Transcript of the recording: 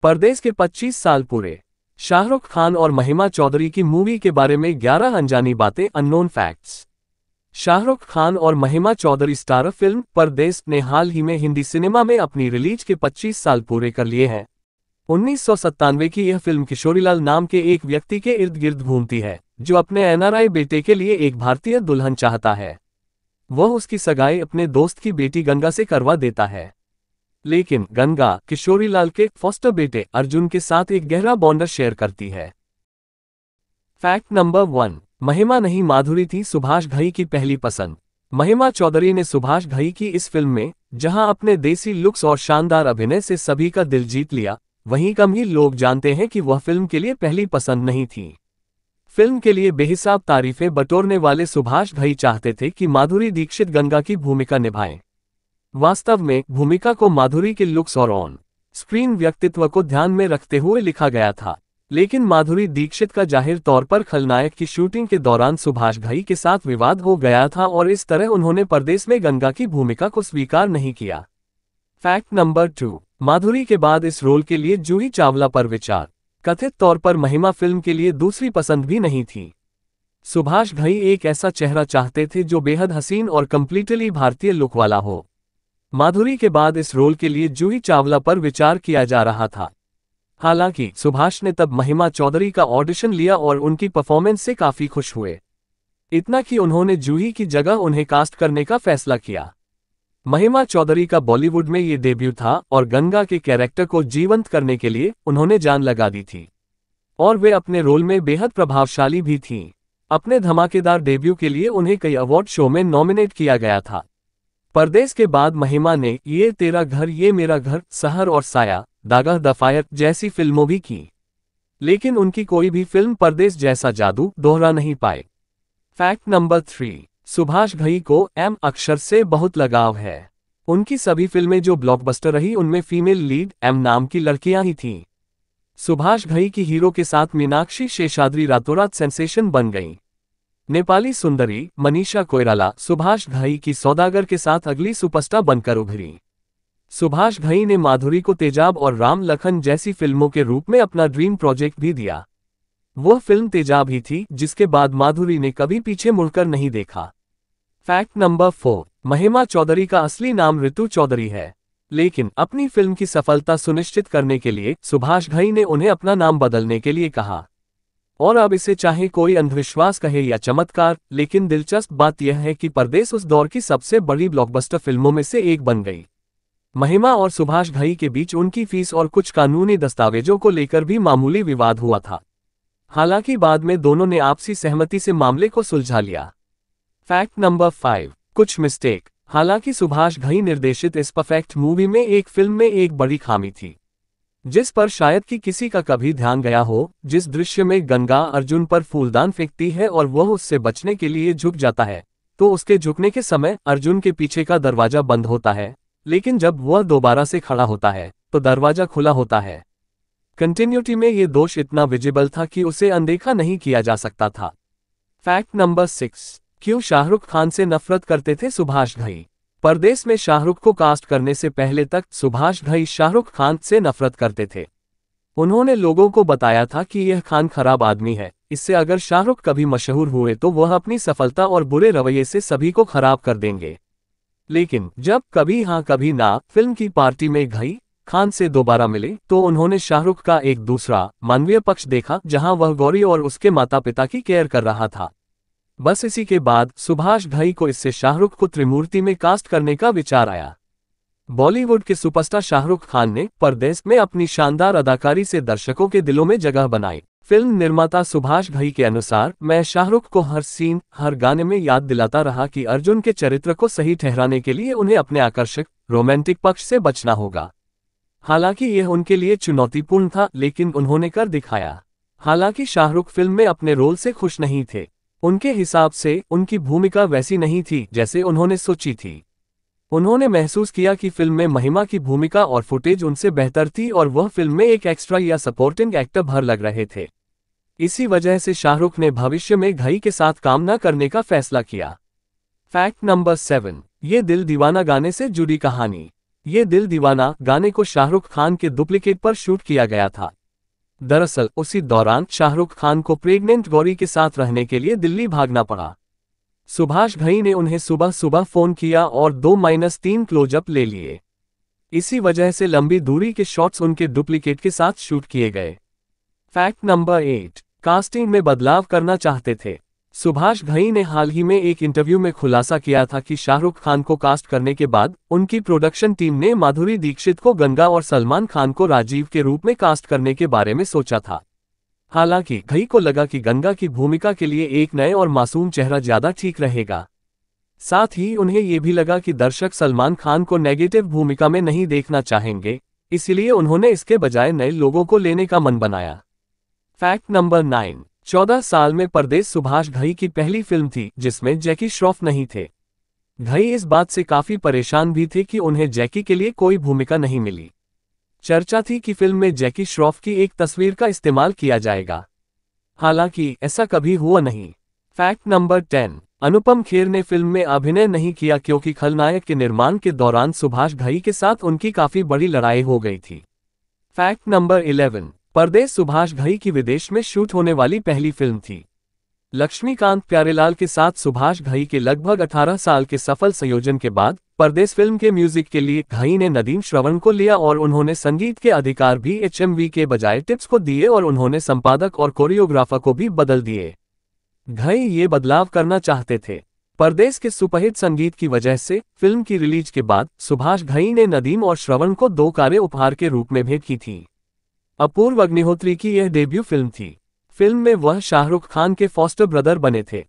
परदेस के 25 साल पूरे। शाहरुख खान और महिमा चौधरी की मूवी के बारे में 11 अनजानी बातें, अननोन फैक्ट्स। शाहरुख खान और महिमा चौधरी स्टारर फिल्म परदेस ने हाल ही में हिंदी सिनेमा में अपनी रिलीज के 25 साल पूरे कर लिए हैं। 1997 की यह फिल्म किशोरीलाल नाम के एक व्यक्ति के इर्द गिर्द घूमती है, जो अपने एनआरआई बेटे के लिए एक भारतीय दुल्हन चाहता है। वह उसकी सगाई अपने दोस्त की बेटी गंगा से करवा देता है, लेकिन गंगा किशोरीलाल के फॉस्टर बेटे अर्जुन के साथ एक गहरा बॉन्ड शेयर करती है। फैक्ट नंबर 1, महिमा नहीं माधुरी थी सुभाष घई की पहली पसंद। महिमा चौधरी ने सुभाष घई की इस फिल्म में जहां अपने देसी लुक्स और शानदार अभिनय से सभी का दिल जीत लिया, वहीं कम ही लोग जानते हैं कि वह फिल्म के लिए पहली पसंद नहीं थी। फिल्म के लिए बेहिसाब तारीफें बटोरने वाले सुभाष घई चाहते थे कि माधुरी दीक्षित गंगा की भूमिका निभाएं। वास्तव में भूमिका को माधुरी के लुक्स और ऑन स्क्रीन व्यक्तित्व को ध्यान में रखते हुए लिखा गया था, लेकिन माधुरी दीक्षित का जाहिर तौर पर खलनायक की शूटिंग के दौरान सुभाष घई के साथ विवाद हो गया था और इस तरह उन्होंने परदेस में गंगा की भूमिका को स्वीकार नहीं किया। फैक्ट नंबर 2, माधुरी के बाद इस रोल के लिए जूही चावला पर विचार। कथित तौर पर महिमा फिल्म के लिए दूसरी पसंद भी नहीं थी। सुभाष घई एक ऐसा चेहरा चाहते थे जो बेहद हसीन और कंप्लीटली भारतीय लुक वाला हो। माधुरी के बाद इस रोल के लिए जूही चावला पर विचार किया जा रहा था। हालांकि सुभाष ने तब महिमा चौधरी का ऑडिशन लिया और उनकी परफॉर्मेंस से काफी खुश हुए, इतना कि उन्होंने जूही की जगह उन्हें कास्ट करने का फैसला किया। महिमा चौधरी का बॉलीवुड में ये डेब्यू था और गंगा के कैरेक्टर को जीवंत करने के लिए उन्होंने जान लगा दी थी, और वे अपने रोल में बेहद प्रभावशाली भी थीं। अपने धमाकेदार डेब्यू के लिए उन्हें कई अवार्ड शो में नॉमिनेट किया गया था। परदेस के बाद महिमा ने ये तेरा घर ये मेरा घर, सहर और साया, दागा द फायर जैसी फिल्मों भी की, लेकिन उनकी कोई भी फिल्म परदेस जैसा जादू दोहरा नहीं पाए। फैक्ट नंबर 3, सुभाष घई को एम अक्षर से बहुत लगाव है। उनकी सभी फिल्में जो ब्लॉकबस्टर रही उनमें फीमेल लीड एम नाम की लड़कियां ही थीं। सुभाष घई की हीरो के साथ मीनाक्षी शेषाद्री रातों रात सेंसेशन बन गईं। नेपाली सुंदरी मनीषा कोइराला सुभाष घई की सौदागर के साथ अगली सुपरस्टार बनकर उभरी। सुभाष घई ने माधुरी को तेजाब और राम लखन जैसी फिल्मों के रूप में अपना ड्रीम प्रोजेक्ट भी दिया। वह फिल्म तेजाब ही थी जिसके बाद माधुरी ने कभी पीछे मुड़कर नहीं देखा। फैक्ट नंबर 4, महिमा चौधरी का असली नाम ऋतु चौधरी है, लेकिन अपनी फिल्म की सफलता सुनिश्चित करने के लिए सुभाष घई ने उन्हें अपना नाम बदलने के लिए कहा। और अब इसे चाहे कोई अंधविश्वास कहे या चमत्कार, लेकिन दिलचस्प बात यह है कि परदेस उस दौर की सबसे बड़ी ब्लॉकबस्टर फिल्मों में से एक बन गई। महिमा और सुभाष घई के बीच उनकी फीस और कुछ कानूनी दस्तावेजों को लेकर भी मामूली विवाद हुआ था। हालांकि बाद में दोनों ने आपसी सहमति से मामले को सुलझा लिया। फैक्ट नंबर 5, कुछ मिस्टेक। हालांकि सुभाष घई निर्देशित इस परफेक्ट मूवी में एक फिल्म में एक बड़ी खामी थी, जिस पर शायद कि किसी का कभी ध्यान गया हो। जिस दृश्य में गंगा अर्जुन पर फूलदान फेंकती है और वह उससे बचने के लिए झुक जाता है, तो उसके झुकने के समय अर्जुन के पीछे का दरवाजा बंद होता है, लेकिन जब वह दोबारा से खड़ा होता है तो दरवाजा खुला होता है। कंटिन्यूटी में ये दोष इतना विजिबल था कि उसे अनदेखा नहीं किया जा सकता था। फैक्ट नंबर 6, क्यों शाहरुख खान से नफरत करते थे सुभाष घई। परदेस में शाहरुख को कास्ट करने से पहले तक सुभाष घई शाहरुख खान से नफरत करते थे। उन्होंने लोगों को बताया था कि यह खान खराब आदमी है, इससे अगर शाहरुख कभी मशहूर हुए तो वह अपनी सफलता और बुरे रवैये से सभी को खराब कर देंगे। लेकिन जब कभी हाँ कभी ना फिल्म की पार्टी में घई खान से दोबारा मिले तो उन्होंने शाहरुख का एक दूसरा मानवीय पक्ष देखा, जहां वह गौरी और उसके माता पिता की केयर कर रहा था। बस इसी के बाद सुभाष घई को इससे शाहरुख को त्रिमूर्ति में कास्ट करने का विचार आया। बॉलीवुड के सुपरस्टार शाहरुख खान ने परदेस में अपनी शानदार अदाकारी से दर्शकों के दिलों में जगह बनाई। फिल्म निर्माता सुभाष घई के अनुसार, मैं शाहरुख को हर सीन हर गाने में याद दिलाता रहा कि अर्जुन के चरित्र को सही ठहराने के लिए उन्हें अपने आकर्षक रोमांटिक पक्ष से बचना होगा। हालांकि यह उनके लिए चुनौतीपूर्ण था, लेकिन उन्होंने कर दिखाया। हालांकि शाहरुख फिल्म में अपने रोल से खुश नहीं थे। उनके हिसाब से उनकी भूमिका वैसी नहीं थी जैसे उन्होंने सोची थी। उन्होंने महसूस किया कि फिल्म में महिमा की भूमिका और फुटेज उनसे बेहतर थी और वह फिल्म में एक एक्स्ट्रा या सपोर्टिंग एक्टर भर लग रहे थे। इसी वजह से शाहरुख ने भविष्य में घई के साथ काम न करने का फैसला किया। फैक्ट नंबर 7, ये दिल दीवाना गाने से जुड़ी कहानी। ये दिल दीवाना गाने को शाहरुख खान के डुप्लीकेट पर शूट किया गया था। दरअसल उसी दौरान शाहरुख खान को प्रेग्नेंट गौरी के साथ रहने के लिए दिल्ली भागना पड़ा। सुभाष घई ने उन्हें सुबह सुबह फोन किया और 2-3 क्लोजअप ले लिए। इसी वजह से लंबी दूरी के शॉट्स उनके डुप्लीकेट के साथ शूट किए गए। फैक्ट नंबर 8, कास्टिंग में बदलाव करना चाहते थे। सुभाष घई ने हाल ही में एक इंटरव्यू में खुलासा किया था कि शाहरुख खान को कास्ट करने के बाद उनकी प्रोडक्शन टीम ने माधुरी दीक्षित को गंगा और सलमान खान को राजीव के रूप में कास्ट करने के बारे में सोचा था। हालांकि घई को लगा कि गंगा की भूमिका के लिए एक नए और मासूम चेहरा ज्यादा ठीक रहेगा। साथ ही उन्हें यह भी लगा कि दर्शक सलमान खान को नेगेटिव भूमिका में नहीं देखना चाहेंगे, इसलिए उन्होंने इसके बजाय नए लोगों को लेने का मन बनाया। फैक्ट नंबर 9, 14 साल में परदेस सुभाष घई की पहली फिल्म थी जिसमें जैकी श्रॉफ नहीं थे। घई इस बात से काफी परेशान भी थे कि उन्हें जैकी के लिए कोई भूमिका नहीं मिली। चर्चा थी कि फिल्म में जैकी श्रॉफ की एक तस्वीर का इस्तेमाल किया जाएगा, हालांकि ऐसा कभी हुआ नहीं। फैक्ट नंबर 10, अनुपम खेर ने फिल्म में अभिनय नहीं किया क्योंकि खलनायक के निर्माण के दौरान सुभाष घई के साथ उनकी काफी बड़ी लड़ाई हो गई थी। फैक्ट नंबर 11, परदेस सुभाष घई की विदेश में शूट होने वाली पहली फिल्म थी। लक्ष्मीकांत प्यारेलाल के साथ सुभाष घई के लगभग 18 साल के सफल संयोजन के बाद परदेस फिल्म के म्यूजिक के लिए घई ने नदीम श्रवण को लिया और उन्होंने संगीत के अधिकार भी HMV के बजाय टिप्स को दिए और उन्होंने संपादक और कोरियोग्राफर को भी बदल दिए। घई ये बदलाव करना चाहते थे। परदेस के सुपरहिट संगीत की वजह से फिल्म की रिलीज के बाद सुभाष घई ने नदीम और श्रवण को 2 कारें उपहार के रूप में भेंट की थी। अपूर्व अग्निहोत्री की यह डेब्यू फिल्म थी। फिल्म में वह शाहरुख खान के फॉस्टर ब्रदर बने थे।